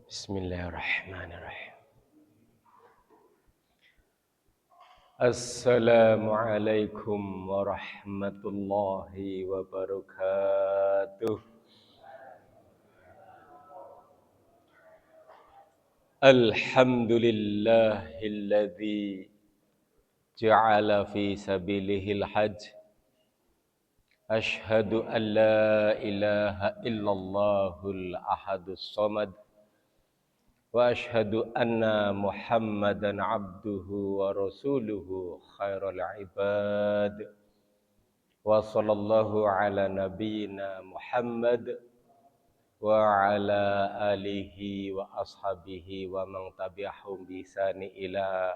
Bismillahirrahmanirrahim. Assalamualaikum warahmatullahi wabarakatuh. Alhamdulillahilladzi ja'ala fi sabilihil hajj. Ashhadu an la ilaha illallahul ahadus samad. Wa ashhadu anna Muhammadan abduhu wa rasuluhu khairul ibad. Wa sallallahu ala nabiyyina Muhammad wa ala alihi wa ashabihi wa man tabi'ahum bi ihsani ila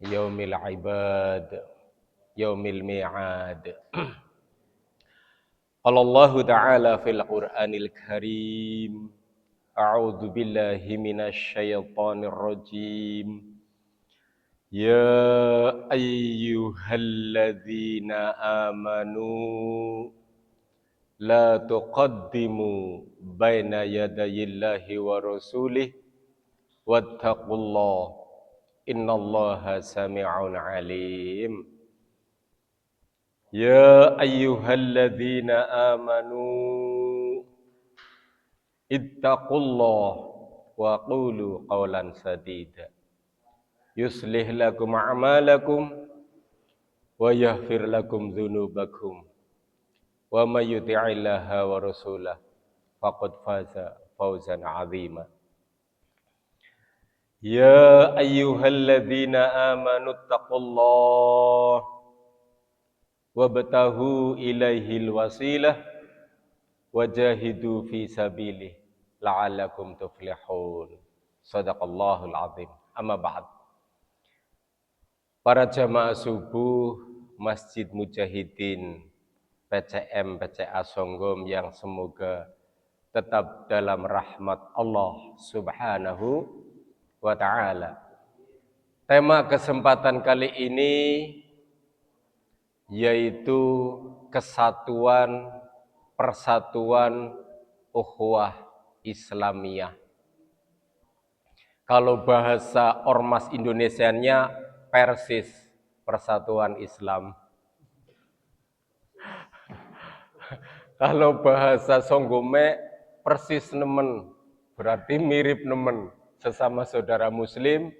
yaumil ibad, yaumil mi'ad. Qala Allah ta'ala fil Qur'anil Karim. A'udzu billahi minasy syaithanir rajim. Ya ayyuhalladzina amanu la tuqaddimu baina yadayillahi wa rasulih wattaqullah innallaha sami'un alim. Ya ayyuhalladzina amanu ittaqullah wa qulu qawlan sadida yuslih lakum a'malakum wa yaghfir lakum dzunubakum wa may yuti'illaha wa rasulahu faqad faza fawzan 'azima. Ya ayyuhalladzina amanu taqullaha wabtaghu ilaihil wasilah wajahidu fi sabilihi la'allakum tuflihun. Shadaqallahul azim. Amma ba'd. Para jamaah subuh Masjid Mujahidin PCM PCA Songgom yang semoga tetap dalam rahmat Allah Subhanahu wa ta'ala. Tema kesempatan kali ini yaitu kesatuan, persatuan ukhuwah Islamiyah. Kalau bahasa ormas Indonesianya Persis, Persatuan Islam. Kalau bahasa Songgome persis nemen, berarti mirip nemen. Sesama saudara muslim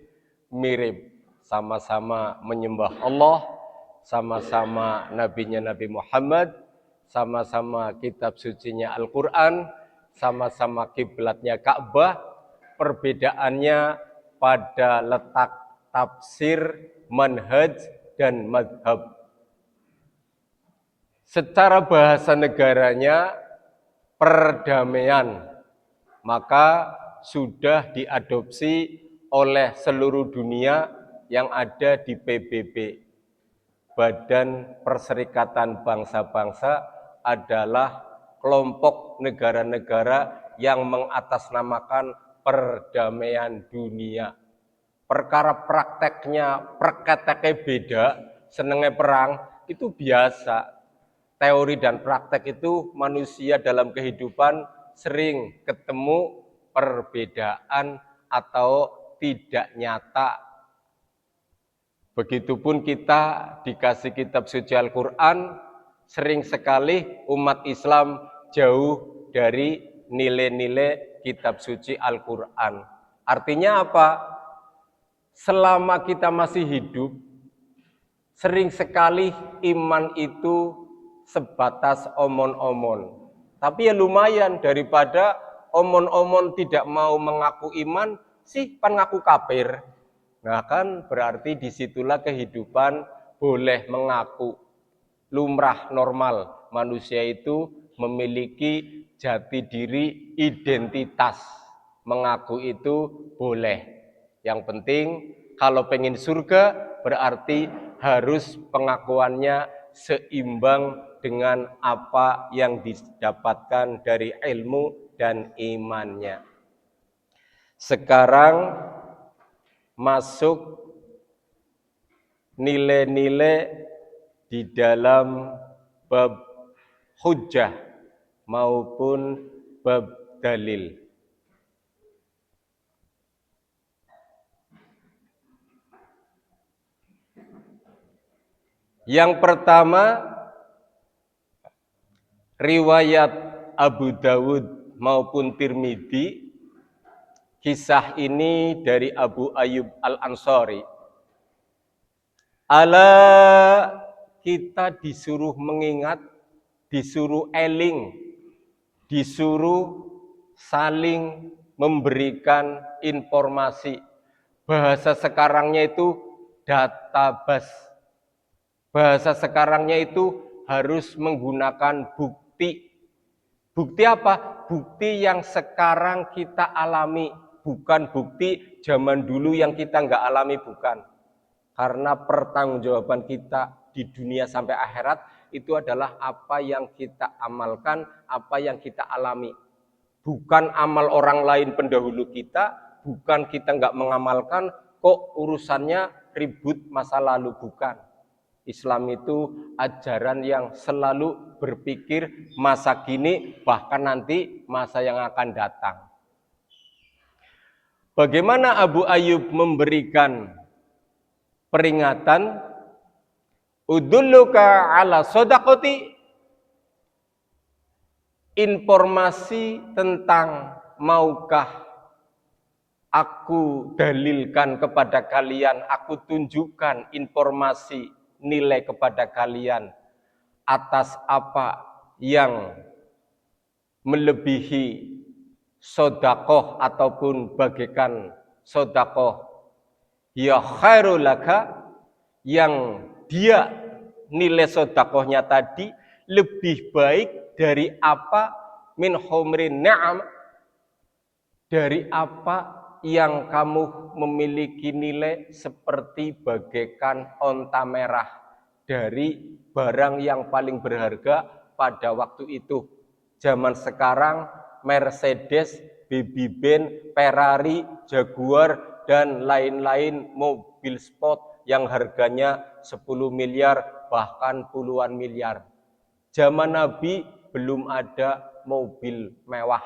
mirip, sama-sama menyembah Allah, sama-sama nabinya Nabi Muhammad, sama-sama kitab sucinya Al-Quran, sama-sama kiblatnya Ka'bah. Perbedaannya pada letak tafsir, manhaj, dan madhab. Secara bahasa negaranya perdamaian, maka sudah diadopsi oleh seluruh dunia yang ada di PBB. Badan Perserikatan Bangsa-Bangsa adalah kelompok negara-negara yang mengatasnamakan perdamaian dunia. Perkara prakteknya beda, senengnya perang, itu biasa. Teori dan praktek itu manusia dalam kehidupan sering ketemu perbedaan atau tidak nyata. Begitupun kita dikasih kitab suci Al-Quran, sering sekali umat Islam jauh dari nilai-nilai kitab suci Al-Quran. Artinya apa? Selama kita masih hidup, sering sekali iman itu sebatas omon-omon. Tapi ya lumayan, daripada omon-omon tidak mau mengaku iman, sih pan ngaku kafir. Nah kan berarti disitulah kehidupan boleh mengaku. Lumrah normal, manusia itu memiliki jati diri, identitas. Mengaku itu boleh. Yang penting kalau pengen surga berarti harus pengakuannya seimbang dengan apa yang didapatkan dari ilmu dan imannya. Sekarang masuk nilai-nilai di dalam bab hujjah maupun bab dalil. Yang pertama, riwayat Abu Dawud maupun Tirmidzi, kisah ini dari Abu Ayyub Al-Ansari. Ala, kita disuruh mengingat, disuruh eling, disuruh saling memberikan informasi. Bahasa sekarangnya itu database. Bahasa sekarangnya itu harus menggunakan bukti. Bukti apa? Bukti yang sekarang kita alami, bukan bukti zaman dulu yang kita nggak alami, bukan. Karena pertanggungjawaban kita di dunia sampai akhirat itu adalah apa yang kita amalkan, apa yang kita alami. Bukan amal orang lain pendahulu kita, bukan kita nggak mengamalkan, kok urusannya ribut masa lalu, bukan. Islam itu ajaran yang selalu berpikir masa kini, bahkan nanti masa yang akan datang. Bagaimana Abu Ayyub memberikan peringatan? Udulluka ala sodaqoti, informasi tentang maukah aku dalilkan kepada kalian, aku tunjukkan informasi nilai kepada kalian atas apa yang melebihi sodakoh ataupun bagaikan sodakoh, ya khairul laka, yang dia nilai sodakohnya tadi lebih baik dari apa, min humrin na'am, dari apa yang kamu memiliki nilai seperti bagaikan onta merah dari barang yang paling berharga pada waktu itu. Zaman sekarang Mercedes, Baby-Benz, Ferrari, Jaguar, dan lain-lain mobil sport yang harganya 10 miliar bahkan puluhan miliar. Zaman Nabi belum ada mobil mewah,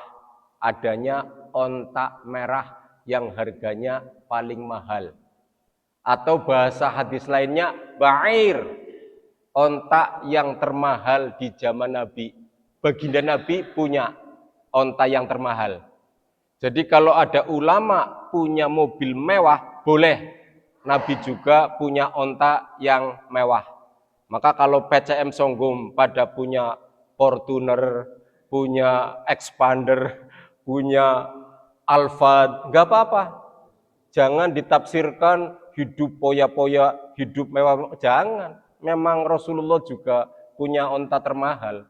adanya onta merah yang harganya paling mahal. Atau bahasa hadis lainnya, ba'ir, onta yang termahal di zaman Nabi. Baginda Nabi punya onta yang termahal. Jadi kalau ada ulama punya mobil mewah, boleh. Nabi juga punya onta yang mewah. Maka kalau PCM Songgom pada punya Fortuner, punya Expander, punya Alphard, nggak apa-apa. Jangan ditafsirkan hidup poya-poya, hidup mewah. Jangan. Memang Rasulullah juga punya onta termahal.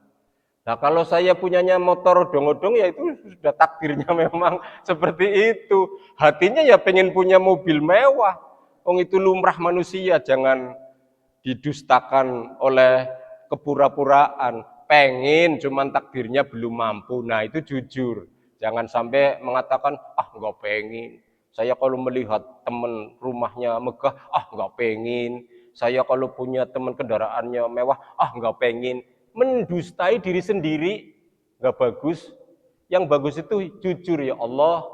Nah kalau saya punyanya motor odong-odong, ya itu sudah takdirnya memang seperti itu. Hatinya ya pengen punya mobil mewah. Itu lumrah manusia, jangan didustakan oleh kepura-puraan. Pengen, cuman takdirnya belum mampu. Nah itu jujur. Jangan sampai mengatakan, nggak pengen. Saya kalau melihat teman rumahnya megah, nggak pengen. Saya kalau punya teman kendaraannya mewah, nggak pengen. Mendustai diri sendiri, nggak bagus. Yang bagus itu jujur, ya Allah,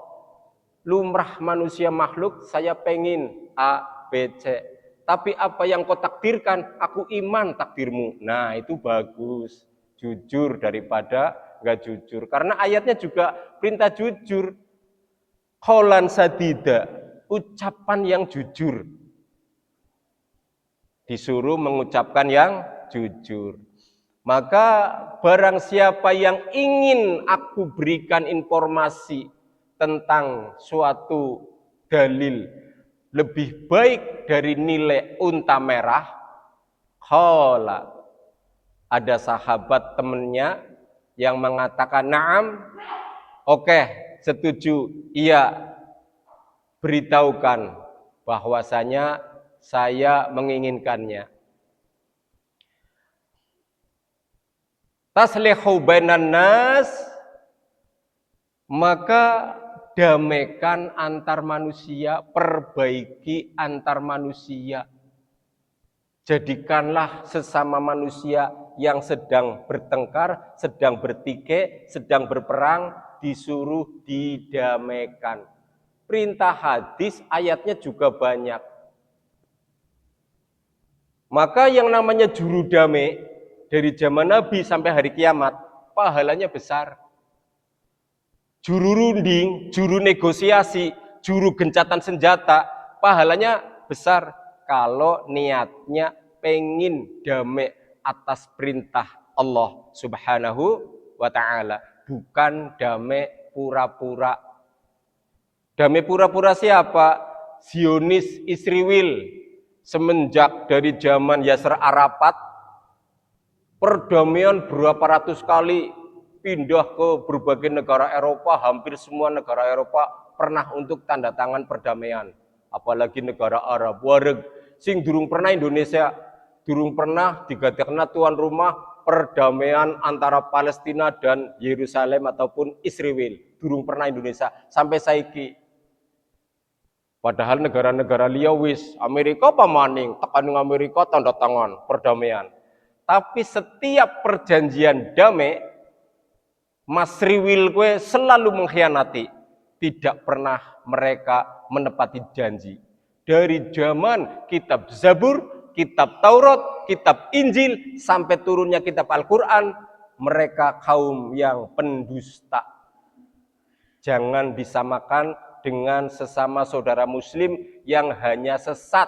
lumrah manusia makhluk, saya pengen A, B, C. Tapi apa yang kau takdirkan, aku iman takdirmu. Nah itu bagus. Jujur daripada nggak jujur. Karena ayatnya juga perintah jujur. Qaulan sadida, ucapan yang jujur. Disuruh mengucapkan yang jujur. Maka barang siapa yang ingin aku berikan informasi tentang suatu dalil lebih baik dari nilai unta merah, qala, ada sahabat temannya yang mengatakan na'am, oke, setuju, iya, beritahukan bahwasanya saya menginginkannya. Taslihu bainan nas, maka damaikan antar manusia, perbaiki antar manusia. Jadikanlah sesama manusia yang sedang bertengkar, sedang bertikai, sedang berperang, disuruh didamaikan. Perintah hadis, ayatnya juga banyak. Maka yang namanya juru damai dari zaman Nabi sampai hari kiamat, pahalanya besar. Juru runding, juru negosiasi, juru gencatan senjata, pahalanya besar kalau niatnya pengen damai atas perintah Allah Subhanahu wa ta'ala, bukan damai pura-pura. Damai pura-pura siapa? Zionis Israel semenjak dari zaman Yasser Arafat, perdamaian berapa ratus kali pindah ke berbagai negara Eropa, hampir semua negara Eropa pernah untuk tanda tangan perdamaian. Apalagi negara Arab, wareg sing durung pernah Indonesia, durung pernah digadekna tuan rumah perdamaian antara Palestina dan Yerusalem ataupun Israel. Durung pernah Indonesia sampai saiki. Padahal negara-negara liya wis Amerika pamaning, tekan Amerika tanda tangan perdamaian. Tapi setiap perjanjian damai Mas Riwil kue selalu mengkhianati, tidak pernah mereka menepati janji. Dari zaman kitab Zabur, kitab Taurat, kitab Injil, sampai turunnya kitab Al-Quran, mereka kaum yang pendusta. Jangan disamakan dengan sesama saudara muslim yang hanya sesat.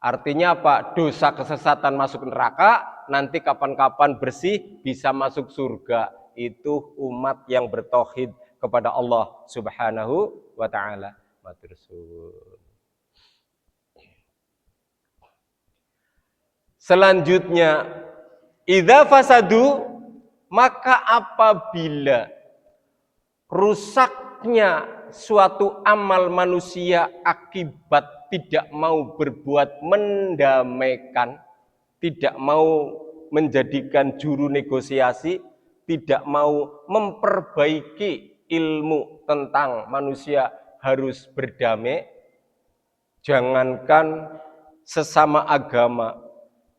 Artinya apa? Dosa kesesatan masuk neraka, nanti kapan-kapan bersih bisa masuk surga. Itu umat yang bertauhid kepada Allah Subhanahu wa ta'ala. Matur suwun. Selanjutnya, idza fasadu, maka apabila rusaknya suatu amal manusia akibat tidak mau berbuat mendamaikan, tidak mau menjadikan juru negosiasi, tidak mau memperbaiki ilmu tentang manusia harus berdamai, jangankan sesama agama,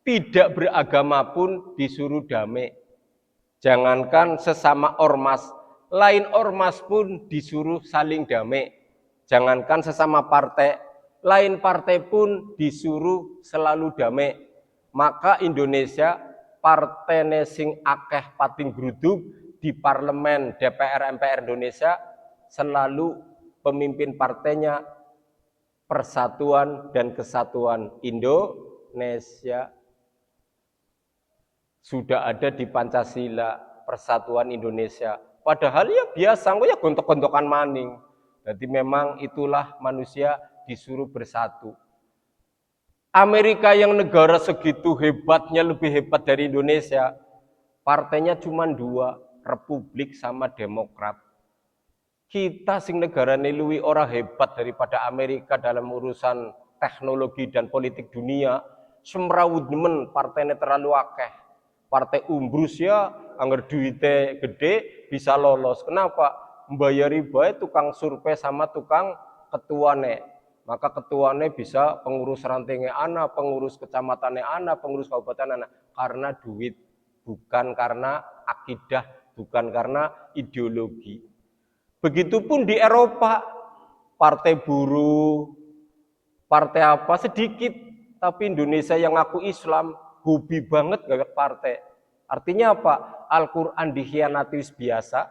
tidak beragama pun disuruh damai. Jangankan sesama ormas, lain ormas pun disuruh saling damai. Jangankan sesama partai, lain partai pun disuruh selalu damai. Maka Indonesia partai sing akeh pating gruduk di parlemen DPR MPR Indonesia, selalu pemimpin partainya Persatuan dan Kesatuan Indonesia. Sudah ada di Pancasila, Persatuan Indonesia. Padahal ya biasa, ya gontok-gontokan maning. Jadi memang itulah manusia disuruh bersatu. Amerika yang negara segitu hebatnya, lebih hebat dari Indonesia, partainya cuma 2, Republik sama Demokrat. Kita sing negara luwih ora hebat daripada Amerika dalam urusan teknologi dan politik dunia, semrawut nemen partainya terlalu akeh. Partai umbrus ya, anggar duitnya gede bisa lolos. Kenapa? Membayari baik tukang survei sama tukang ketuane. Maka ketuane bisa pengurus rantingnya anak, pengurus kecamatannya anak, pengurus kabupaten anak. Karena duit, bukan karena akidah, bukan karena ideologi. Begitupun di Eropa, partai buruh, partai apa sedikit, tapi Indonesia yang ngaku Islam, hobi banget gawek partai. Artinya apa? Al-Quran dikhianati biasa,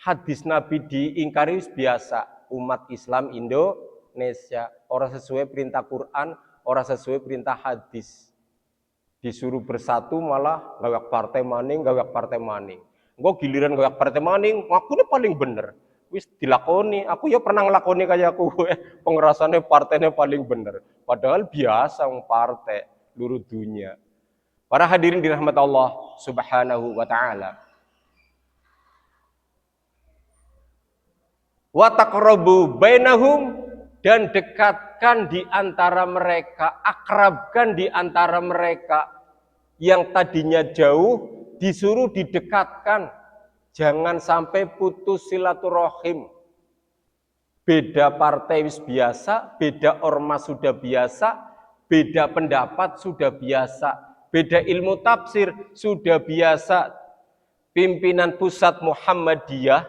hadis Nabi diingkari biasa. Umat Islam Indonesia orang sesuai perintah Quran, orang sesuai perintah hadis. Disuruh bersatu malah gawek partai maning, gawek partai maning. Engko giliran gawek partai maning, aku ini paling bener. Wis dilakoni, aku ya pernah ngelakoni kayak aku, pengerasane partainya paling bener. Padahal biasa partai luruh dunia. Para hadirin dirahmati Allah Subhanahu wa ta'ala. Wa taqrabu bainahum, dan dekatkan di antara mereka, akrabkan di antara mereka. Yang tadinya jauh disuruh didekatkan. Jangan sampai putus silaturahim. Beda partai biasa, beda ormas sudah biasa, beda pendapat sudah biasa. Beda ilmu tafsir sudah biasa. Pimpinan pusat Muhammadiyah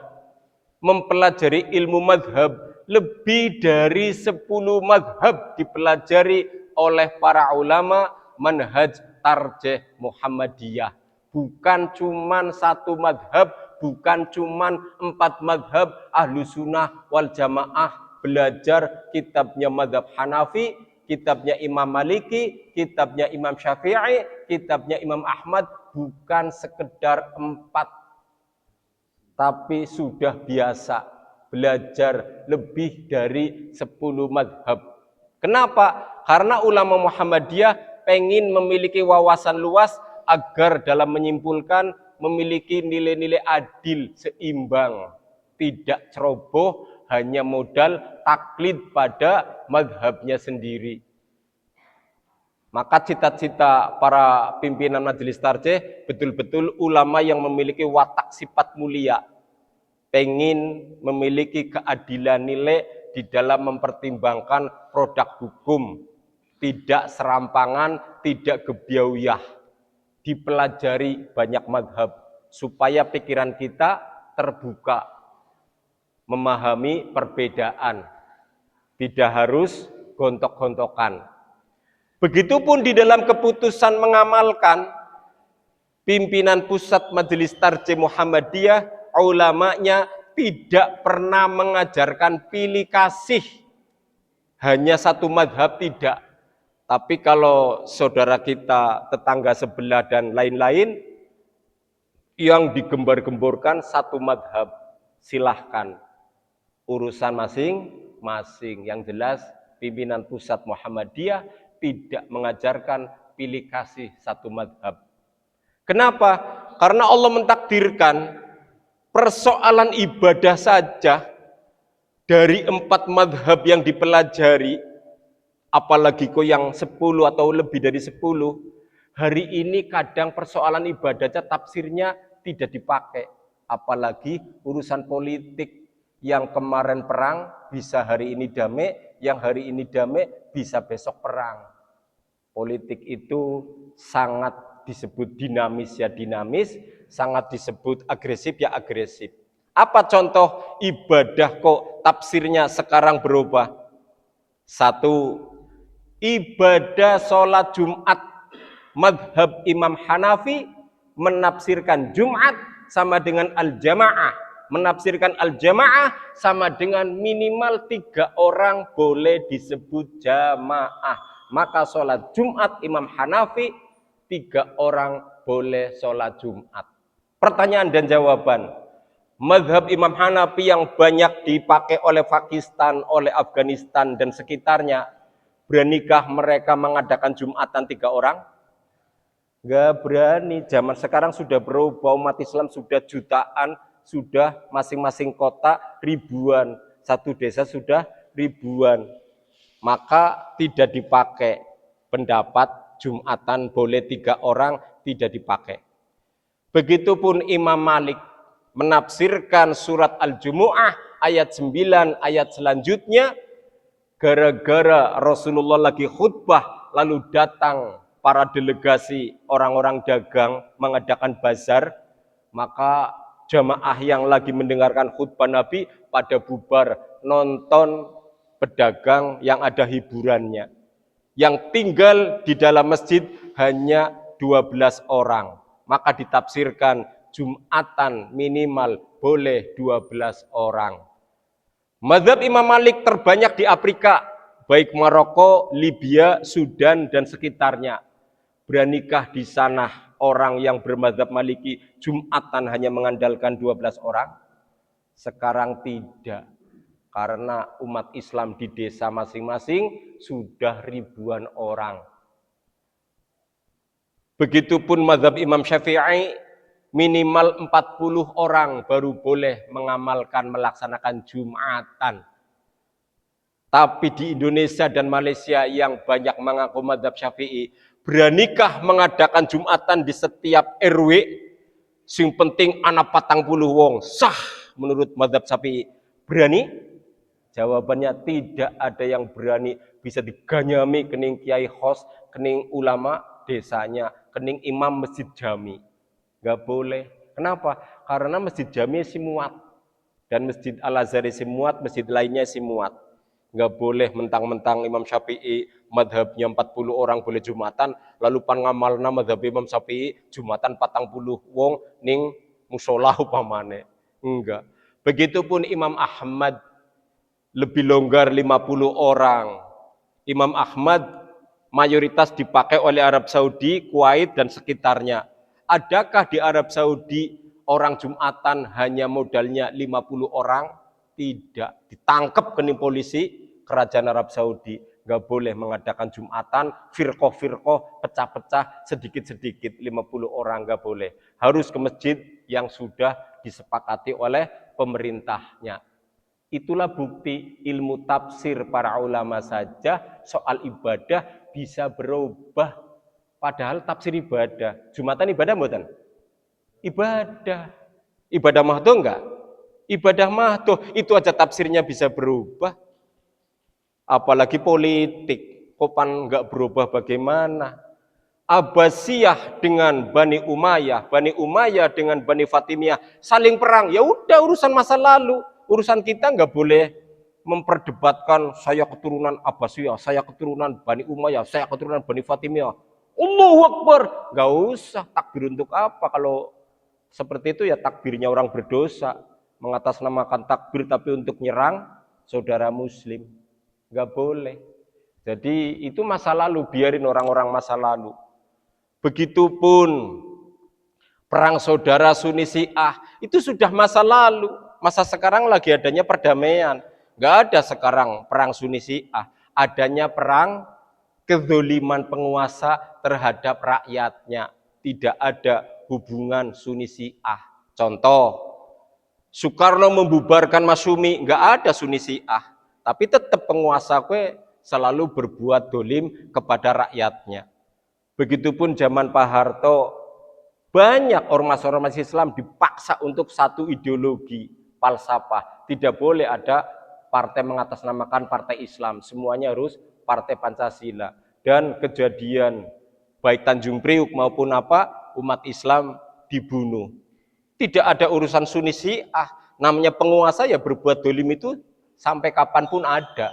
mempelajari ilmu madhab lebih dari 10 madhab dipelajari oleh para ulama manhaj tarjih Muhammadiyah. Bukan cuman satu madhab, bukan cuman 4 madhab ahlu sunnah wal jamaah belajar kitabnya madhab Hanafi, kitabnya Imam Maliki, kitabnya Imam Syafi'i, kitabnya Imam Ahmad, bukan sekedar 4, tapi sudah biasa belajar lebih dari 10 madhab. Kenapa? Karena ulama Muhammadiyah pengen memiliki wawasan luas agar dalam menyimpulkan memiliki nilai-nilai adil, seimbang, tidak ceroboh, hanya modal taklid pada madhabnya sendiri. Maka cita-cita para pimpinan majelis tarjih betul-betul ulama yang memiliki watak sifat mulia, pengen memiliki keadilan nilai di dalam mempertimbangkan produk hukum, tidak serampangan, tidak gebiauyah, dipelajari banyak madhab supaya pikiran kita terbuka, memahami perbedaan, tidak harus gontok-gontokan. Begitupun di dalam keputusan mengamalkan, pimpinan pusat Majelis Tarjih Muhammadiyah, ulamanya tidak pernah mengajarkan pilih kasih hanya satu madhab, tidak. Tapi kalau saudara kita, tetangga sebelah dan lain-lain yang digembar-gemborkan satu madhab, silahkan, urusan masing-masing. Yang jelas pimpinan pusat Muhammadiyah tidak mengajarkan pilih kasih satu madhab. Kenapa? Karena Allah mentakdirkan persoalan ibadah saja dari 4 madhab yang dipelajari, apalagi kok yang 10 atau lebih dari 10, hari ini kadang persoalan ibadahnya tafsirnya tidak dipakai. Apalagi urusan politik, yang kemarin perang bisa hari ini damai, yang hari ini damai bisa besok perang. Politik itu sangat disebut dinamis ya dinamis, sangat disebut agresif ya agresif. Apa contoh ibadah kok tafsirnya sekarang berubah? Satu, ibadah sholat Jumat, madhab Imam Hanafi menafsirkan Jumat sama dengan al-jamaah, menafsirkan al-jamaah sama dengan minimal 3 orang boleh disebut jamaah. Maka sholat Jumat Imam Hanafi 3 orang boleh sholat Jumat. Pertanyaan dan jawaban, madhab Imam Hanafi yang banyak dipakai oleh Pakistan, oleh Afghanistan dan sekitarnya, beranikah mereka mengadakan Jumatan 3 orang? Gak berani. Zaman sekarang sudah berubah, umat Islam sudah jutaan, sudah masing-masing kota ribuan, satu desa sudah ribuan. Maka tidak dipakai pendapat Jumatan boleh 3 orang, tidak dipakai. Begitupun Imam Malik menafsirkan surat Al-Jumu'ah ayat 9 ayat selanjutnya, gara-gara Rasulullah lagi khutbah lalu datang para delegasi orang-orang dagang mengadakan bazar, maka jamaah yang lagi mendengarkan khutbah Nabi pada bubar nonton pedagang yang ada hiburannya. Yang tinggal di dalam masjid hanya 12 orang. Maka ditafsirkan Jumatan minimal boleh 12 orang. Mazhab Imam Malik terbanyak di Afrika, baik Maroko, Libya, Sudan dan sekitarnya. Beranikah di sana orang yang bermazhab Maliki Jumatan hanya mengandalkan 12 orang? Sekarang tidak. Karena umat Islam di desa masing-masing sudah ribuan orang. Begitupun mazhab Imam Syafi'i, minimal 40 orang baru boleh mengamalkan, melaksanakan Jumatan. Tapi di Indonesia dan Malaysia yang banyak mengaku mazhab Syafi'i, beranikah mengadakan Jumatan di setiap RW? Sing penting anak 40 wong, sah menurut mazhab Syafi'i. Berani? Jawabannya tidak ada yang berani. Bisa diganyami kening kiai khos, kening ulama desanya, kening imam masjid jami. Gak boleh. Kenapa? Karena masjid jami si muat. Dan Masjid Al-Azhar muat, masjid lainnya muat. Nggak boleh mentang-mentang Imam Syafi'i madhabnya 40 orang boleh Jumatan, lalu pan ngamalna madhab Imam Syafi'i Jumatan 40 wong ning musola upamane. Enggak. Begitupun Imam Ahmad lebih longgar 50 orang. Imam Ahmad mayoritas dipakai oleh Arab Saudi, Kuwait dan sekitarnya. Adakah di Arab Saudi orang Jumatan hanya modalnya 50 orang? Tidak. Ditangkap kening polisi kerajaan Arab Saudi. Nggak boleh mengadakan Jumatan, firqoh-firqoh, pecah-pecah, sedikit-sedikit, 50 orang nggak boleh. Harus ke masjid yang sudah disepakati oleh pemerintahnya. Itulah bukti ilmu tafsir para ulama saja soal ibadah bisa berubah. Padahal tafsir ibadah. Jumatan ibadah mboten? Ibadah. Ibadah mahdoh enggak? Ibadah mahdoh. Itu aja tafsirnya bisa berubah. Apalagi politik. Kopan enggak berubah bagaimana? Abbasiyah dengan Bani Umayyah dengan Bani Fatimiyah saling perang. Ya udah urusan masa lalu. Urusan kita nggak boleh memperdebatkan saya keturunan Abbasiyah, saya keturunan Bani Umayyah, saya keturunan Bani Fatimiyah. Allahu Akbar. Nggak usah. Takbir untuk apa? Kalau seperti itu ya takbirnya orang berdosa. Mengatasnamakan takbir tapi untuk nyerang saudara muslim. Nggak boleh. Jadi itu masa lalu, biarin orang-orang masa lalu. Begitupun perang saudara Sunni Syiah itu sudah masa lalu. Masa sekarang lagi adanya perdamaian. Nggak ada sekarang perang Sunni Syiah. Adanya perang kezoliman penguasa terhadap rakyatnya. Tidak ada hubungan Sunni Syiah. Contoh, Soekarno membubarkan Masyumi, nggak ada Sunni Syiah. Tapi tetap penguasa selalu berbuat dolim kepada rakyatnya. Begitupun zaman Pak Harto, banyak ormas-ormas Islam dipaksa untuk satu ideologi, falsafah. Tidak boleh ada partai mengatasnamakan partai Islam. Semuanya harus partai Pancasila. Dan kejadian baik Tanjung Priuk maupun umat Islam dibunuh. Tidak ada urusan Sunni Syiah. Namanya penguasa ya berbuat dolim itu sampai kapanpun ada.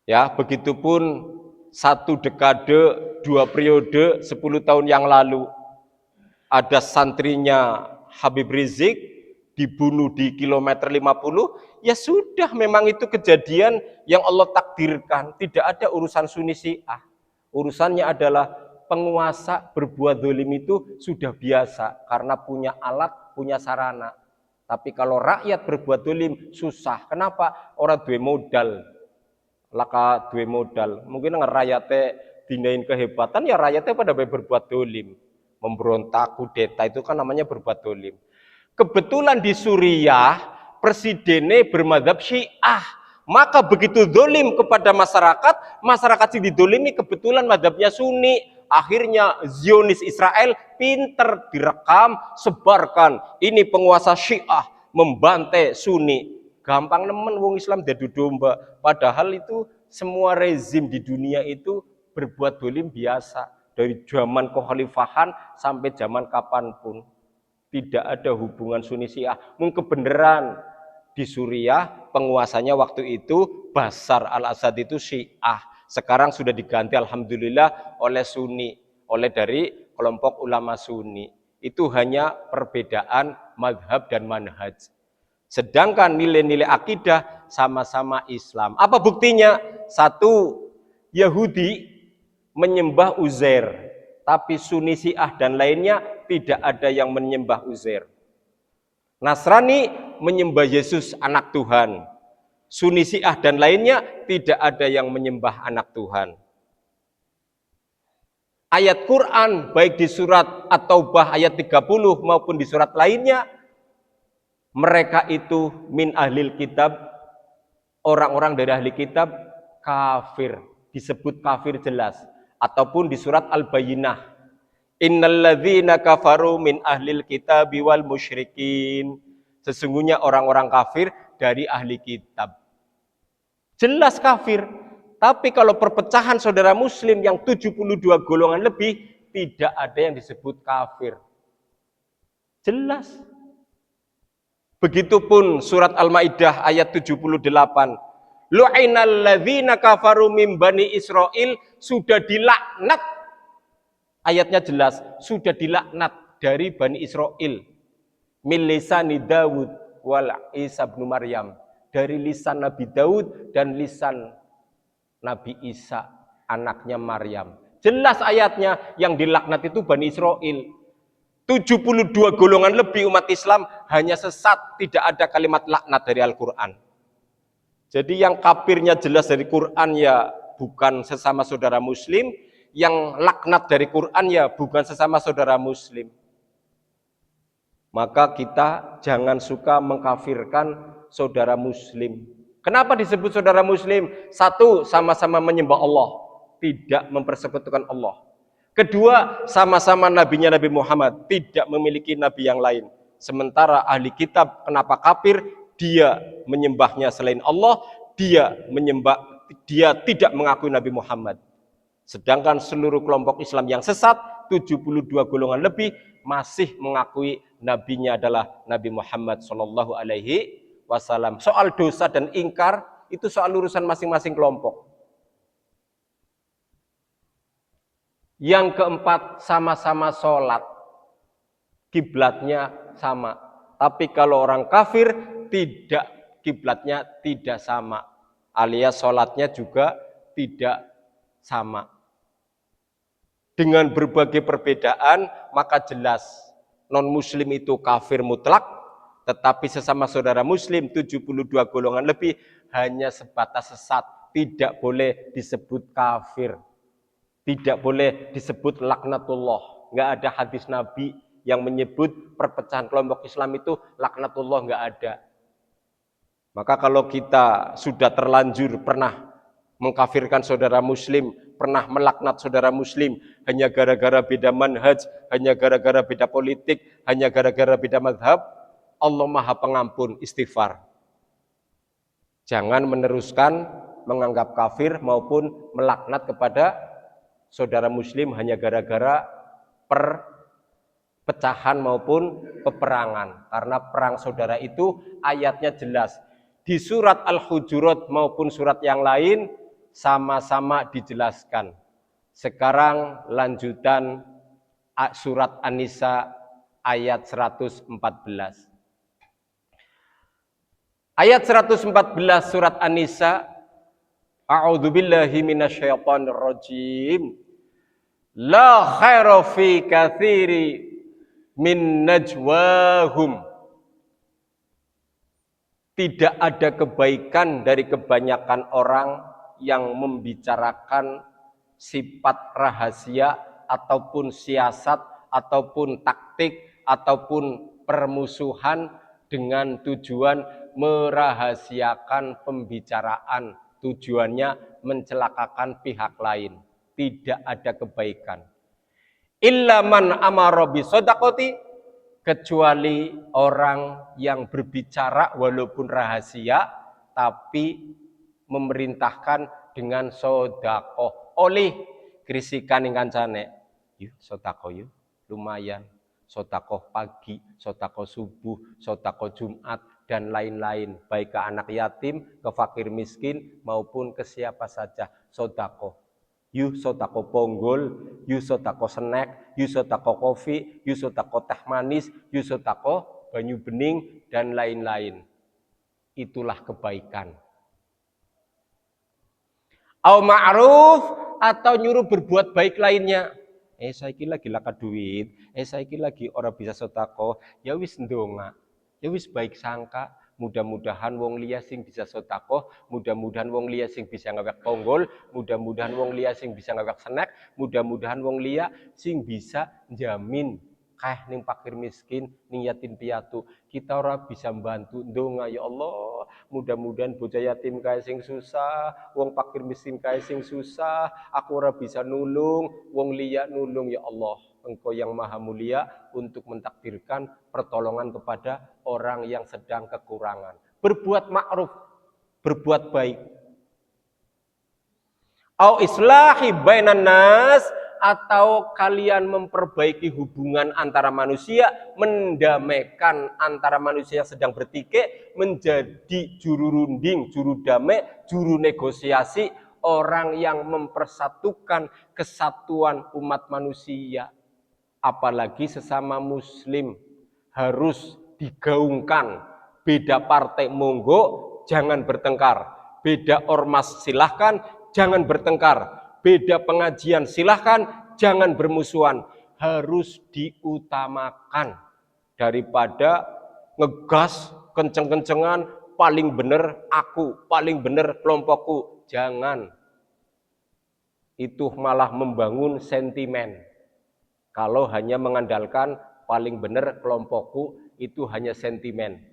Ya, begitupun 1 dekade, 2 periode, 10 tahun yang lalu ada santrinya Habib Rizik dibunuh di kilometer 50, ya sudah memang itu kejadian yang Allah takdirkan. Tidak ada urusan Sunni Syiah. Urusannya adalah penguasa berbuat dolim itu sudah biasa karena punya alat, punya sarana. Tapi kalau rakyat berbuat dolim susah. Kenapa? Orang duwe modal. Laka duwe modal. Mungkin rakyatnya dinain kehebatan, ya rakyatnya pada berbuat dolim. Memberontak, kudeta itu kan namanya berbuat dolim. Kebetulan di Suriah, presidennya bermadzhab Syiah. Maka begitu dolim kepada masyarakat, masyarakat yang didolimi kebetulan madzhabnya Sunni. Akhirnya Zionis Israel pinter direkam, sebarkan. Ini penguasa Syiah membantai Sunni. Gampang nemen wong Islam dadu domba. Padahal itu semua rezim di dunia itu berbuat dolim biasa. Dari zaman kekhalifahan sampai zaman kapanpun. Tidak ada hubungan Sunni Syiah. Mungkin kebenaran di Suriah penguasanya waktu itu Bashar al-Assad itu Syiah. Sekarang sudah diganti alhamdulillah oleh Sunni. Oleh dari kelompok ulama Sunni. Itu hanya perbedaan madhab dan manhaj. Sedangkan nilai-nilai akidah sama-sama Islam. Apa buktinya? 1, Yahudi menyembah Uzair, tapi Sunni Syiah dan lainnya tidak ada yang menyembah Uzair. Nasrani menyembah Yesus anak Tuhan. Sunni Syiah dan lainnya tidak ada yang menyembah anak Tuhan. Ayat Quran baik di surat At-Taubah ayat 30 maupun di surat lainnya, mereka itu min ahlil kitab, orang-orang dari ahli kitab kafir, disebut kafir jelas. Ataupun di surat Al-Bayyinah, innalladzina kafaru min ahlil kitab wal musyrikin, sesungguhnya orang-orang kafir dari ahli kitab. Jelas kafir. Tapi kalau perpecahan saudara muslim yang 72 golongan lebih, tidak ada yang disebut kafir. Jelas. Begitupun surat Al-Maidah ayat 78. Lu'inal ladzina kafaru min bani Israil, sudah dilaknat. Ayatnya jelas, sudah dilaknat dari Bani Israel. Min lisani Daud wal Isa bin Maryam. Dari lisan Nabi Daud dan lisan Nabi Isa, anaknya Maryam. Jelas ayatnya, yang dilaknat itu Bani Israel. 72 golongan lebih umat Islam hanya sesat, tidak ada kalimat laknat dari Al-Quran. Jadi yang kafirnya jelas dari Quran ya bukan sesama saudara muslim, yang laknat dari Quran ya bukan sesama saudara muslim. Maka kita jangan suka mengkafirkan saudara muslim. Kenapa disebut saudara muslim? Satu, sama-sama menyembah Allah, tidak mempersekutukan Allah. Kedua, sama-sama nabinya Nabi Muhammad, tidak memiliki nabi yang lain. Sementara ahli kitab kenapa kafir? Dia menyembahnya selain Allah, dia tidak mengakui Nabi Muhammad. Sedangkan seluruh kelompok Islam yang sesat, 72 golongan lebih, masih mengakui nabinya adalah Nabi Muhammad sallallahu alaihi wasallam. Soal dosa dan ingkar itu soal urusan masing-masing kelompok. Yang keempat, sama-sama sholat, kiblatnya sama. Tapi kalau orang kafir, tidak, kiblatnya tidak sama, alias sholatnya juga tidak sama. Dengan berbagai perbedaan, maka jelas non-muslim itu kafir mutlak, tetapi sesama saudara muslim 72 golongan lebih hanya sebatas sesat, tidak boleh disebut kafir, tidak boleh disebut laknatullah. Nggak ada hadis Nabi yang menyebut perpecahan kelompok Islam itu laknatullah, nggak ada. Maka kalau kita sudah terlanjur pernah mengkafirkan saudara muslim, pernah melaknat saudara muslim, hanya gara-gara beda manhaj, hanya gara-gara beda politik, hanya gara-gara beda mazhab, Allah Maha Pengampun, istighfar. Jangan meneruskan menganggap kafir maupun melaknat kepada saudara muslim hanya gara-gara perpecahan maupun peperangan. Karena perang saudara itu ayatnya jelas. Di surat Al-Hujurat maupun surat yang lain sama-sama dijelaskan. Sekarang lanjutan surat An-Nisa ayat 114. Ayat 114 surat An-Nisa, A'udzubillahi minasyaitonir rajim. La khaira fi katsiri min najwahum. Tidak ada kebaikan dari kebanyakan orang yang membicarakan sifat rahasia ataupun siasat ataupun taktik ataupun permusuhan dengan tujuan merahasiakan pembicaraan, tujuannya mencelakakan pihak lain. Tidak ada kebaikan. Illa man amara bisadaqati, kecuali orang yang berbicara walaupun rahasia tapi memerintahkan dengan sedekah. Oleh krisikan ing kancane, yuk sedekah yuk, lumayan. Sedekah pagi, sedekah subuh, sedekah Jumat dan lain-lain, baik ke anak yatim, ke fakir miskin maupun ke siapa saja, sedekah. Yuk sedekah ponggol, yuk sedekah snack, yuk sedekah kopi, yuk sedekah teh manis, yuk sedekah banyu bening dan lain-lain. Itulah kebaikan. Au ma'ruf, atau nyuruh berbuat baik lainnya. Saiki lagi laka duit, saiki lagi orang bisa sedekah, ya wis ndonga, ya wis baik sangka. Mudah-mudahan wong liya sing bisa sedekah, mudah-mudahan wong liya sing bisa ngawek ponggol, mudah-mudahan wong liya sing bisa ngawek snack, mudah-mudahan wong liya sing bisa jamin kaeh ning fakir miskin, ning yatim piatu. Kita ora bisa membantu ndonga, ya Allah, mudah-mudahan bocah yatim kae sing susah, wong fakir miskin kae sing susah, aku ora bisa nulung, wong liya nulung, ya Allah. Engkau yang maha mulia untuk mentakdirkan pertolongan kepada orang yang sedang kekurangan. Berbuat ma'ruf, berbuat baik. Au islahi bainan nas, atau kalian memperbaiki hubungan antara manusia, mendamaikan antara manusia yang sedang bertikai, menjadi juru runding, juru damai, juru negosiasi, orang yang mempersatukan kesatuan umat manusia. Apalagi sesama muslim harus digaungkan. Beda partai monggo, jangan bertengkar. Beda ormas silahkan, jangan bertengkar. Beda pengajian silahkan, jangan bermusuhan. Harus diutamakan daripada ngegas kenceng-kencengan, paling bener aku, paling bener kelompokku. Jangan. Itu malah membangun sentimen. Kalau hanya mengandalkan paling benar kelompokku, itu hanya sentimen.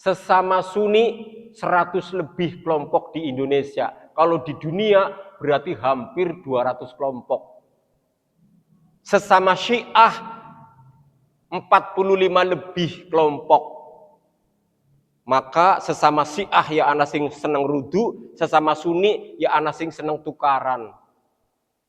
Sesama Sunni 100 lebih kelompok di Indonesia. Kalau di dunia berarti hampir 200 kelompok. Sesama Syiah 45 lebih kelompok. Maka sesama Syiah ya ana sing seneng rudu, sesama Sunni ya ana sing seneng tukaran.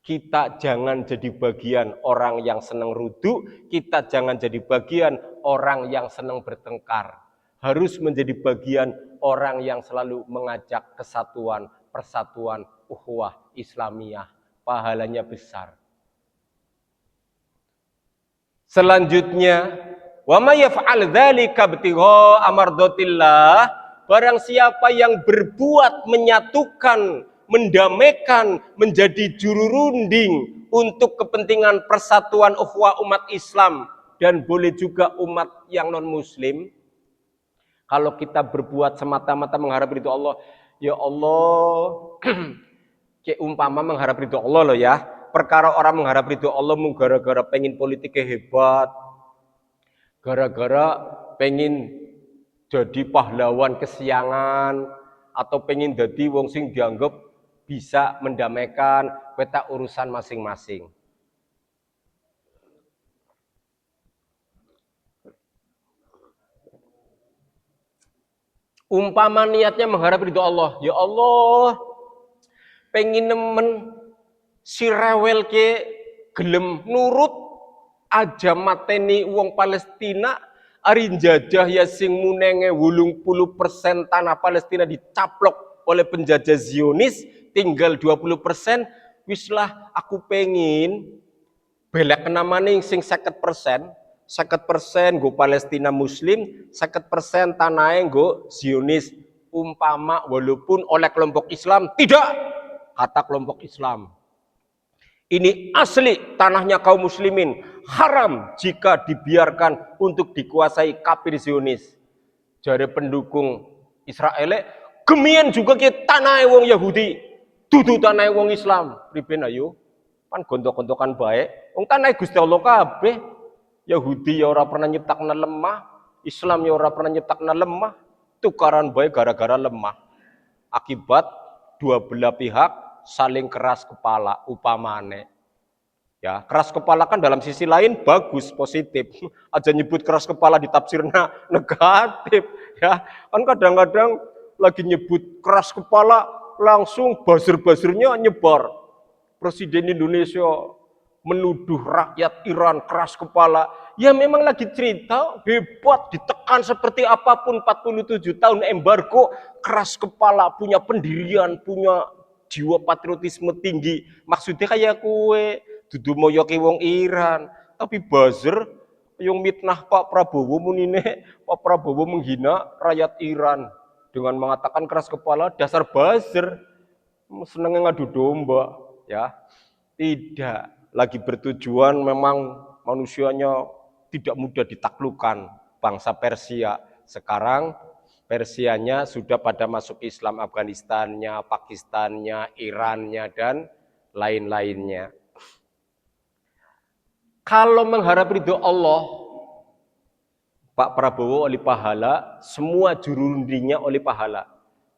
Kita jangan jadi bagian orang yang senang rudu, kita jangan jadi bagian orang yang senang bertengkar. Harus menjadi bagian orang yang selalu mengajak kesatuan, persatuan, ukhuwah Islamiyah. Pahalanya besar. Selanjutnya, wa may yaf'al dzalika ibtigha amardatillah, barang siapa yang berbuat menyatukan, mendamaikan, menjadi juru runding untuk kepentingan persatuan ukhuwah umat Islam dan boleh juga umat yang non muslim. Kalau kita berbuat semata-mata mengharap ridho Allah, ya Allah, kayak umpama mengharap ridho Allah loh ya. Perkara orang mengharap ridho Allah gara-gara pengen politiknya hebat, gara-gara pengen jadi pahlawan kesiangan, atau pengen jadi wong sing dianggap bisa mendamaikan, peta urusan masing-masing. Umpama niatnya mengharap ridho Allah, ya Allah, pengen nemen si rewel ke gelem nurut aja mateni wong Palestina, ari njajah ya sing munenge 80% tanah Palestina dicaplok oleh penjajah Zionis, tinggal 20%, wislah aku pengen belak kenamane sing 50%, 50% go Palestina Muslim, 50% tanahnya go Zionis. Umpama walaupun oleh kelompok Islam, tidak, kata kelompok Islam, ini asli tanahnya kaum muslimin, haram jika dibiarkan untuk dikuasai kafir Zionis. Jare pendukung Israel, gemian juga ke tanah wong Yahudi, dudu tanah wong Islam. Riben ayo, pan gontok-gontokan baik. Wong tanah Gusti Allah kabeh. Yahudi ya ora pernah nyiptakna lemah, Islam ya ora pernah nyiptakna lemah, tukaran baik gara-gara lemah. Akibat dua belah pihak saling keras kepala upamane. Ya, keras kepala kan dalam sisi lain bagus, positif. Aja nyebut keras kepala ditafsirna negatif, ya. Kan kadang-kadang lagi nyebut keras kepala langsung buzzer-buzzernya nyebar. Presiden Indonesia menuduh rakyat Iran keras kepala. Ya memang lagi cerita hebat, ditekan seperti apapun 47 tahun embargo, keras kepala, punya pendirian, punya jiwa patriotisme tinggi. Maksudnya kayak kue dudu moyoki wong Iran, tapi buzzer yang mitnah Pak Prabowo munine, Pak Prabowo menghina rakyat Iran dengan mengatakan keras kepala, dasar buzzer. Senengnya ngadu domba, ya. Tidak lagi bertujuan, memang manusianya tidak mudah ditaklukkan. Bangsa Persia sekarang, Persianya sudah pada masuk Islam, Afganistannya, Pakistannya, Irannya, dan lain-lainnya. Kalau mengharap ridho Allah, Pak Prabowo oleh pahala, semua juru rundingnya oleh pahala.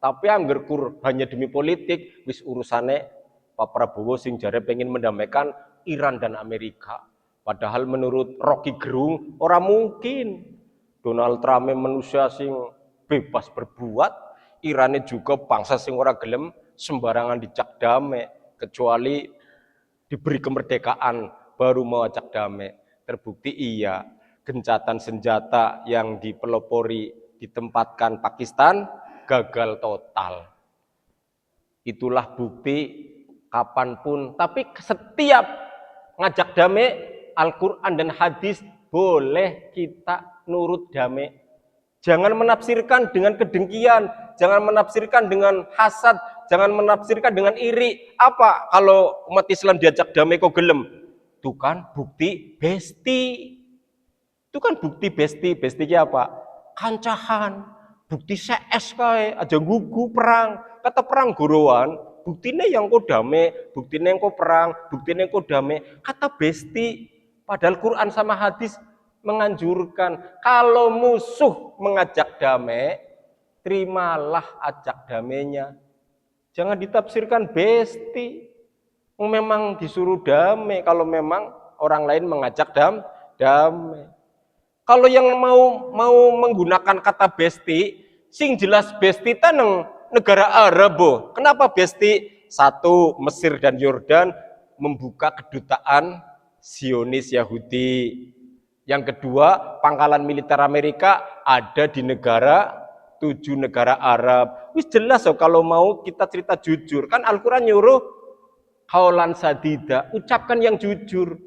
Tapi angger kur hanya demi politik, wis urusannya Pak Prabowo sing jare pengen mendamaikan Iran dan Amerika. Padahal menurut Rocky Gerung, orang mungkin. Donald Trump manusia sing bebas berbuat, Irannya juga bangsa sing ora gelem sembarangan dicak damai, kecuali diberi kemerdekaan baru mau ajak damai. Terbukti iya, gencatan senjata yang dipelopori ditempatkan Pakistan gagal total. Itulah bukti kapanpun. Tapi setiap ngajak damai, Al-Quran dan hadis boleh kita nurut damai. Jangan menafsirkan dengan kedengkian, jangan menafsirkan dengan hasad, jangan menafsirkan dengan iri. Apa kalau umat Islam diajak damai kok gelem? Itu kan bukti besti. Itu kan bukti besti. Bestinya apa? Kancahan. Bukti CS kae aja gugu perang. Kata perang gorowan, buktinya yang kok damai, buktinya yang kok perang, buktinya yang kok damai. Kata besti. Padahal Quran sama hadis menganjurkan kalau musuh mengajak damai, terimalah ajak damainya. Jangan ditafsirkan besti. Memang disuruh damai kalau memang orang lain mengajak damai. Kalau yang mau menggunakan kata besti, sing jelas besti taneng negara Arab. Kenapa besti? Satu, Mesir dan Yordan membuka kedutaan Zionis Yahudi. Yang kedua, pangkalan militer Amerika ada di 7 negara Arab. Wis jelas kalau mau kita cerita jujur. Kan Al-Quran nyuruh qaulan sadida, ucapkan yang jujur.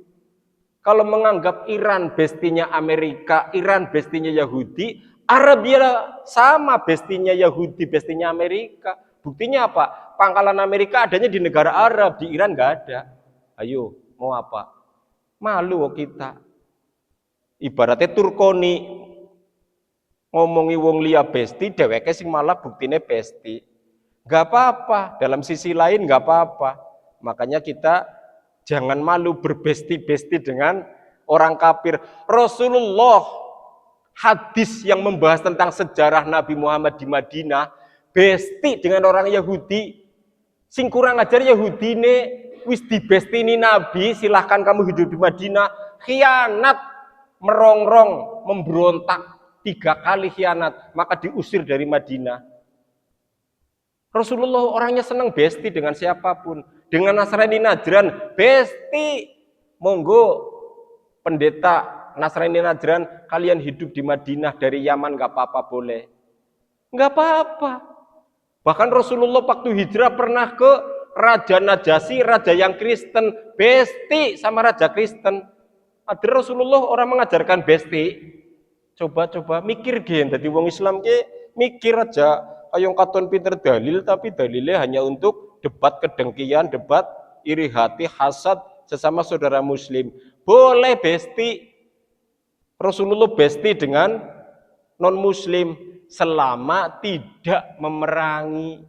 Kalau menganggap Iran bestinya Amerika, Iran bestinya Yahudi, Arabia sama bestinya Yahudi, bestinya Amerika. Buktinya apa? Pangkalan Amerika adanya di negara Arab, di Iran nggak ada. Ayo, mau apa? Malu kita. Ibaratnya Turkoni ngomongi wong liya besti, dheweke sing malah buktine besti. Nggak apa-apa, dalam sisi lain nggak apa-apa. Makanya kita jangan malu berbesti-besti dengan orang kafir. Rasulullah hadis yang membahas tentang sejarah Nabi Muhammad di Madinah, besti dengan orang Yahudi. Sing kurang ajar Yahudi ne wis dibestini Nabi, silahkan kamu hidup di Madinah. Khianat, merongrong, memberontak, 3 kali khianat, maka diusir dari Madinah. Rasulullah orangnya senang besti dengan siapapun. Dengan Nasrani Najran, besti. Monggo pendeta Nasrani Najran, kalian hidup di Madinah dari Yaman gak apa-apa boleh. Gak apa-apa. Bahkan Rasulullah waktu hijrah pernah ke Raja Najasyi, raja yang Kristen, besti sama raja Kristen. Ada Rasulullah orang mengajarkan besti. Coba-coba mikir gen, jadi wong Islam ke mikir aja. Kayak katon pinter dalil, tapi dalilnya hanya untuk debat kedengkian, debat iri hati, hasad sesama saudara muslim. Boleh besti. Rasulullah besti dengan non muslim selama tidak memerangi.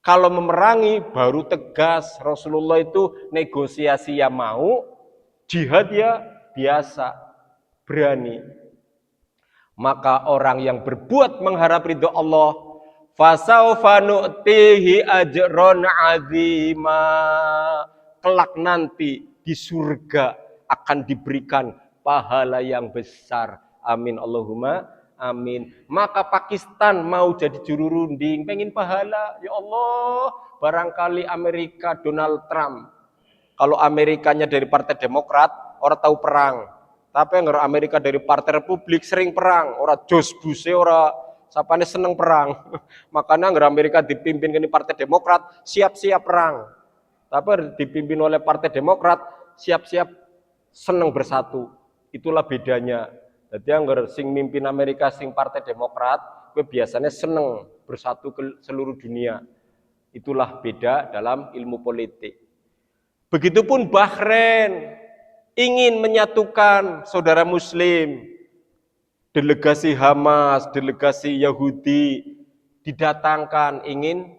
Kalau memerangi baru tegas. Rasulullah itu negosiasi ya mau, jihad ya biasa, berani. Maka orang yang berbuat mengharap ridho Allah, fasaufa nu'tihi ajron azima, kelak nanti di surga akan diberikan pahala yang besar. Amin Allahumma amin. Maka Pakistan mau jadi juru runding, pengen pahala. Ya Allah, barangkali Amerika Donald Trump, kalau Amerikanya dari Partai Demokrat, orang tahu perang. Tapi yang Amerika dari Partai Republik sering perang. Orang George Bush, orang sapane seneng perang. Makanya Amerika dipimpin ke Partai Demokrat, siap-siap perang. Tapi dipimpin oleh Partai Demokrat, siap-siap seneng bersatu. Itulah bedanya. Jadi yang sing mimpin Amerika sing Partai Demokrat, gue biasanya seneng bersatu ke seluruh dunia. Itulah beda dalam ilmu politik. Begitupun Bahrain ingin menyatukan saudara muslim. Delegasi Hamas, delegasi Yahudi didatangkan ingin,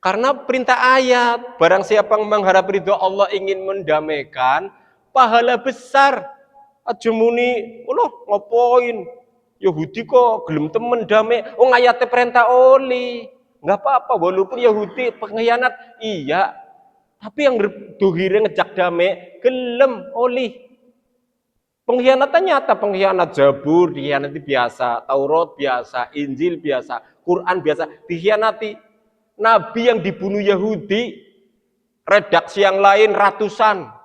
karena perintah ayat, barang siapa yang mengharap ridho Allah ingin mendamaikan, pahala besar. Aja muni, ngopoin Yahudi kok gelem temen damai. Ayatnya perintah oli. Enggak apa-apa walaupun Yahudi pengkhianat, iya. Tapi yang dohire ngejak damai, gelem oli. Pengkhianatan nyata, pengkhianat Zabur dikhianati biasa, Taurat biasa, Injil biasa, Quran biasa dikhianati. Nabi yang dibunuh Yahudi redaksi yang lain ratusan.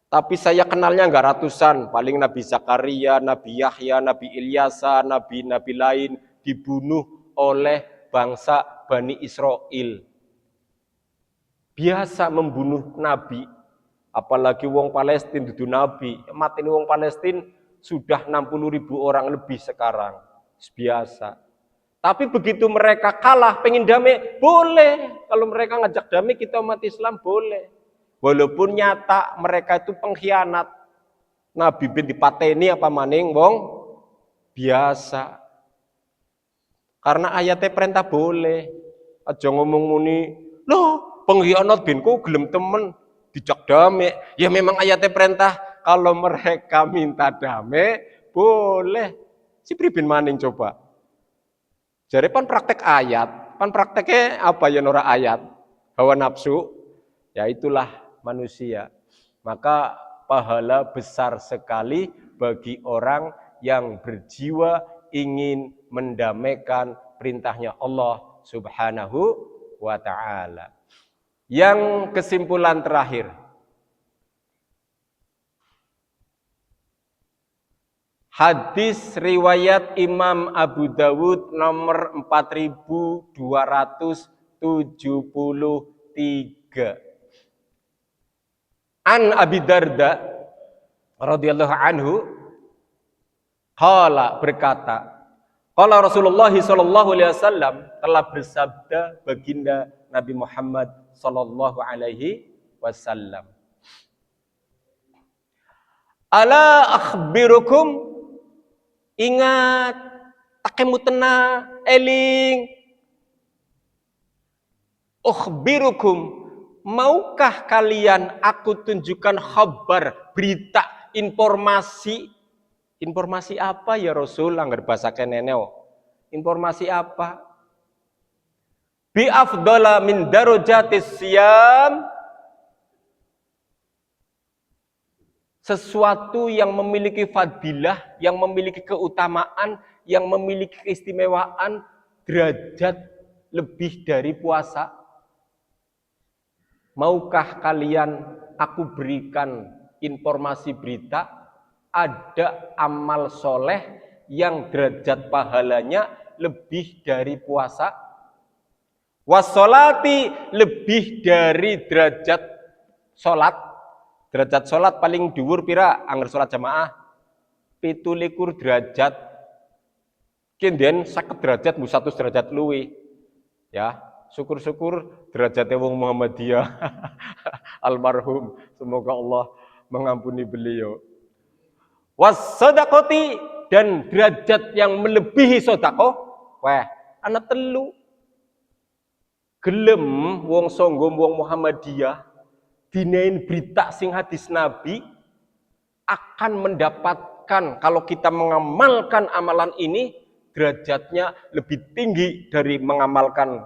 Tapi saya kenalnya enggak ratusan, paling Nabi Zakaria, Nabi Yahya, Nabi Ilyasa, nabi-nabi lain dibunuh oleh bangsa Bani Israel. Biasa membunuh nabi, apalagi wong Palestina dudu nabi. Mati wong Palestina sudah 60.000 orang lebih sekarang. Biasa. Tapi begitu mereka kalah, pengen damai, boleh. Kalau mereka ngajak damai, kita umat Islam boleh. Walaupun nyata mereka itu pengkhianat. Nabi bin dipateni apa maning wong biasa. Karena ayatnya perintah boleh. Aja ngomong muni, loh pengkhianat bin kok gelem temen dijak damai. Ya memang ayatnya perintah kalau mereka minta damai boleh. Si pribin maning coba. Jadi pan praktek ayat, pan prakteknya apa ya nora ayat? Hawa nafsu. Ya itulah manusia. Maka pahala besar sekali bagi orang yang berjiwa ingin mendamaikan perintahnya Allah Subhanahu wa ta'ala. Yang kesimpulan terakhir, hadis riwayat Imam Abu Dawud nomor 4273. An Abi Darda radhiyallahu anhu qala berkata, qala Rasulullah sallallahu alaihi wasallam, telah bersabda baginda Nabi Muhammad sallallahu alaihi wasallam, ala akhbirukum, ingat takemu tena eling, ukhbirukum, maukah kalian aku tunjukkan khabar, berita, informasi? Informasi apa ya Rasul? Anggar bahasa keneneo. Informasi apa? Bi afdala min darajatis siyam. Sesuatu yang memiliki fadilah, yang memiliki keutamaan, yang memiliki keistimewaan, derajat lebih dari puasa. Maukah kalian aku berikan informasi berita, ada amal soleh yang derajat pahalanya lebih dari puasa? Wassolati, lebih dari derajat solat. Derajat solat paling dhuwur pira? Angger solat jamaah 17 derajat. Kinden 50 derajat, 100 derajat luwi. Ya, syukur-syukur derajatnya wong Muhammadiyah almarhum, semoga Allah mengampuni beliau. Was-sadaqati, dan derajat yang melebihi sedekah. Wah, ana telu. Gelem wong sangga wong Muhammadiyah dinain berita sing hadis Nabi akan mendapatkan, kalau kita mengamalkan amalan ini, derajatnya lebih tinggi dari mengamalkan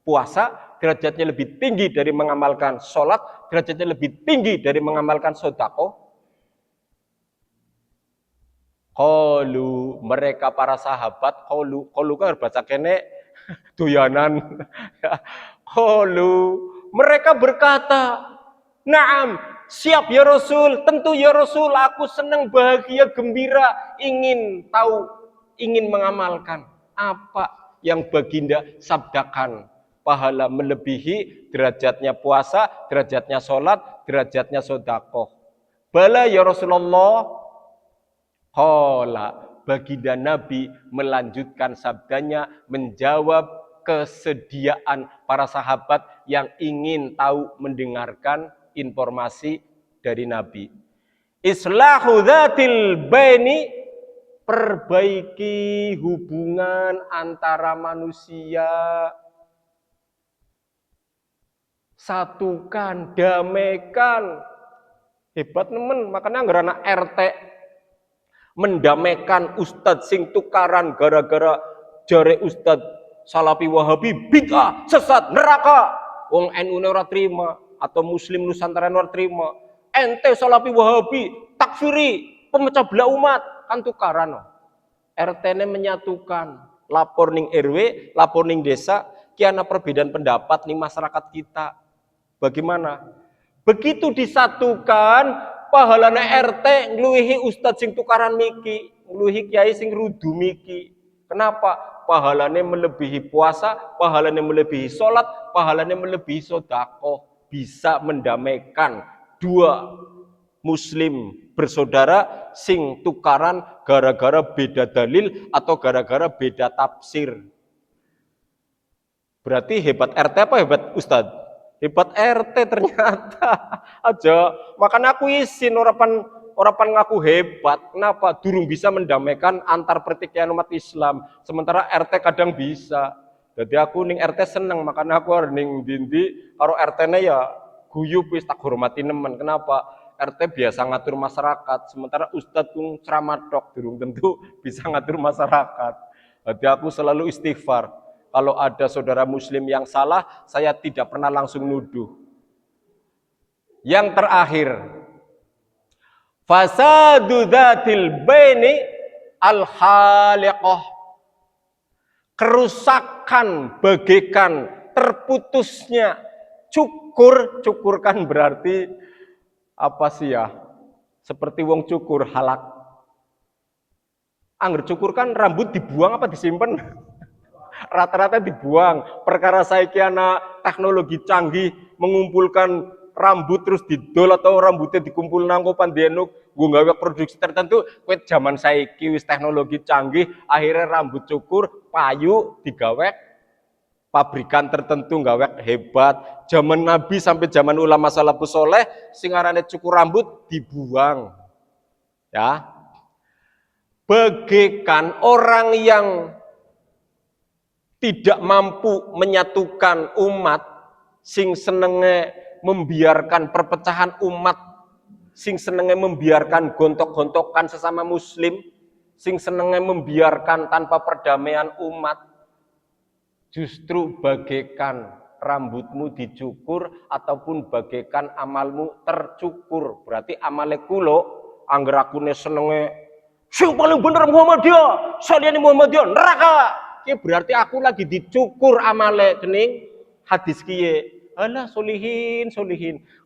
puasa, derajatnya lebih tinggi dari mengamalkan sholat, derajatnya lebih tinggi dari mengamalkan sedekah. Qalu, mereka para sahabat, qalu kan baca kene doyanan. Qalu, mereka berkata, "Na'am, siap ya Rasul, tentu ya Rasul, aku senang, bahagia, gembira, ingin tahu, ingin mengamalkan." Apa yang baginda sabdakan? Pahala melebihi derajatnya puasa, derajatnya sholat, derajatnya sedekah. Bala ya Rasulullah. Qala, baginda Nabi melanjutkan sabdanya, menjawab kesediaan para sahabat yang ingin tahu, mendengarkan informasi dari Nabi. Islahu dzatil baini, perbaiki hubungan antara manusia. Satukan, damaikan. Hebat nemen, makanya ngerana RT mendamaikan ustadz sing tukaran gara-gara jare ustadz Salafi Wahabi bid'ah, sesat, neraka. Wong NU ora terima atau Muslim Nusantara ora terima. Ente Salafi Wahabi, takfiri, pemecah belah umat, kan tukaran. RT-ne menyatukan, lapor ning RW, lapor ning desa, kiana perbedaan pendapat ning masyarakat kita. Bagaimana? Begitu disatukan, pahalane RT ngluwihi ustadz sing tukaran miki, ngluwihi kiai sing rudu miki. Kenapa? Pahalane melebihi puasa, pahalane melebihi sholat, pahalane melebihi sedekah. Bisa mendamaikan dua muslim bersaudara sing tukaran gara-gara beda dalil atau gara-gara beda tafsir. Berarti hebat RT apa hebat Ustadz? Hebat RT ternyata. Aja, makanya aku izin orang ngaku hebat. Kenapa? Durung bisa mendamaikan antar pertikaian umat Islam. Sementara RT kadang bisa. Jadi aku ning RT seneng, makanya aku harus ning dindi karo RT-ne ya guyub wis tak hormati nemen. Kenapa? RT biasa ngatur masyarakat, sementara Ustadz pun ceramah tok durung tentu bisa ngatur masyarakat. Jadi aku selalu istighfar. Kalau ada saudara muslim yang salah, saya tidak pernah langsung nuduh. Yang terakhir, fasadu dzatil baini al-haliqah. Kerusakan bagaikan terputusnya cukur kan berarti apa sih ya? Seperti wong cukur halak. Angger cukur kan rambut dibuang apa disimpan? Rata-rata dibuang. Perkara saiki ana teknologi canggih mengumpulkan rambut terus didol atau rambutnya dikumpul nang pandhenuk nggo gawe produksi tertentu. Kowe zaman saiki wis teknologi canggih, akhirnya rambut cukur payu digawe pabrikan tertentu gawe hebat. Zaman Nabi sampai zaman ulama salafus soleh sing arane cukur rambut dibuang. Ya. Bagaikan orang yang tidak mampu menyatukan umat, sing senenge membiarkan perpecahan umat, sing senenge membiarkan gontok-gontokan sesama muslim, sing senenge membiarkan tanpa perdamaian umat, justru bagaikan rambutmu dicukur ataupun bagaikan amalmu tercukur. Berarti amale kulo angger akune senenge sing paling bener Muhammadiyah, saliyane Muhammadiyah neraka. Ki berarti aku lagi dicukur amale kening hadis kiye. Alah solihin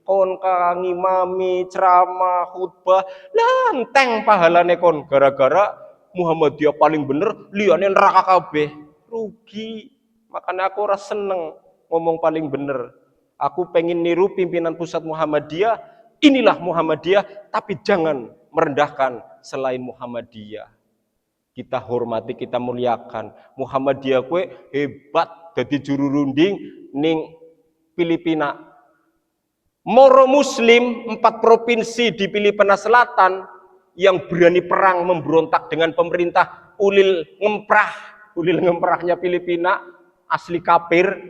kon kang ngimami ceramah khutbah lanteng pahalane kon gara-gara Muhammadiyah paling bener liyane neraka kabeh. Rugi. Makanya aku ora seneng ngomong paling bener. Aku pengen niru pimpinan pusat Muhammadiyah. Inilah Muhammadiyah, tapi jangan merendahkan selain Muhammadiyah. Kita hormati, kita muliakan. Muhammadiyah kue hebat jadi juru runding ning Filipina. Moro muslim 4 provinsi di Filipina Selatan yang berani perang memberontak dengan pemerintah ulil ngemprahnya Filipina asli kafir.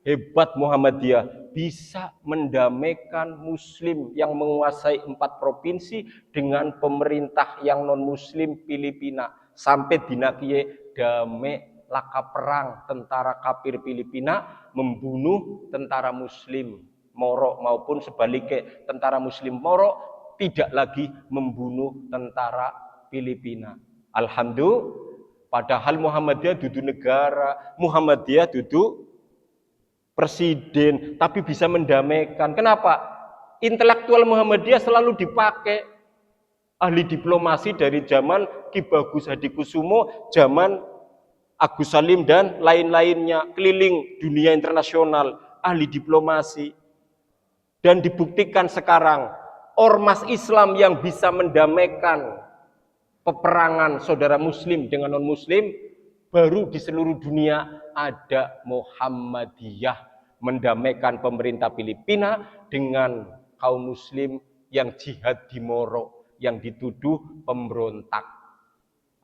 Hebat Muhammadiyah bisa mendamaikan muslim yang menguasai 4 provinsi dengan pemerintah yang non muslim Filipina sampai dinakiye damai laka perang tentara kafir Filipina membunuh tentara muslim Moro maupun sebaliknya tentara muslim Moro tidak lagi membunuh tentara Filipina. Alhamdulillah, padahal Muhammadiyah dudu negara, Muhammadiyah dudu presiden, tapi bisa mendamaikan. Kenapa? Intelektual Muhammadiyah selalu dipakai. Ahli diplomasi dari zaman Ki Bagus Hadikusumo, zaman Agus Salim dan lain-lainnya, keliling dunia internasional, ahli diplomasi. Dan dibuktikan sekarang, ormas Islam yang bisa mendamaikan peperangan saudara muslim dengan non-muslim, baru di seluruh dunia ada Muhammadiyah mendamaikan pemerintah Filipina dengan kaum muslim yang jihad di Moro yang dituduh pemberontak.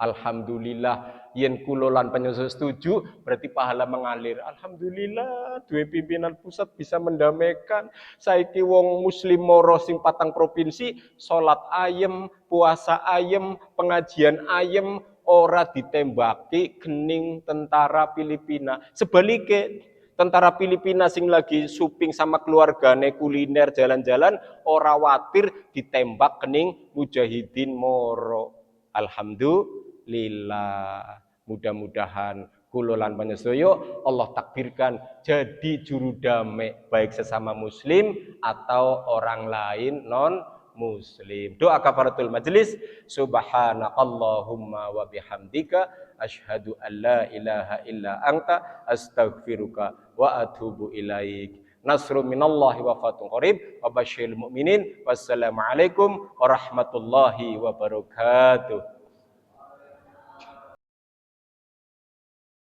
Alhamdulillah yen kula lan panjenengan setuju berarti pahala mengalir. Alhamdulillah dua pimpinan pusat bisa mendamaikan. Saiki wong muslim Moro sing 4 provinsi salat ayem, puasa ayem, pengajian ayem, ora ditembaki gening tentara Filipina. Sebaliknya tentara Filipina sing lagi suping sama keluargane kuliner jalan-jalan ora watir ditembak kening mujahidin Moro. Alhamdulillah, mudah-mudahan Kula lan panjenengan Allah takbirkan jadi juru damai baik sesama muslim atau orang lain non muslim. Doa kafaratul majelis, subhanakallahumma wa bihamdika asyhadu an la ilaha illa anta astaghfiruka wa atubu ilaik. Nasrun minallahi wa fatun qarib wa basyiril mu'minin. Wassalamualaikum warahmatullahi wabarakatuh.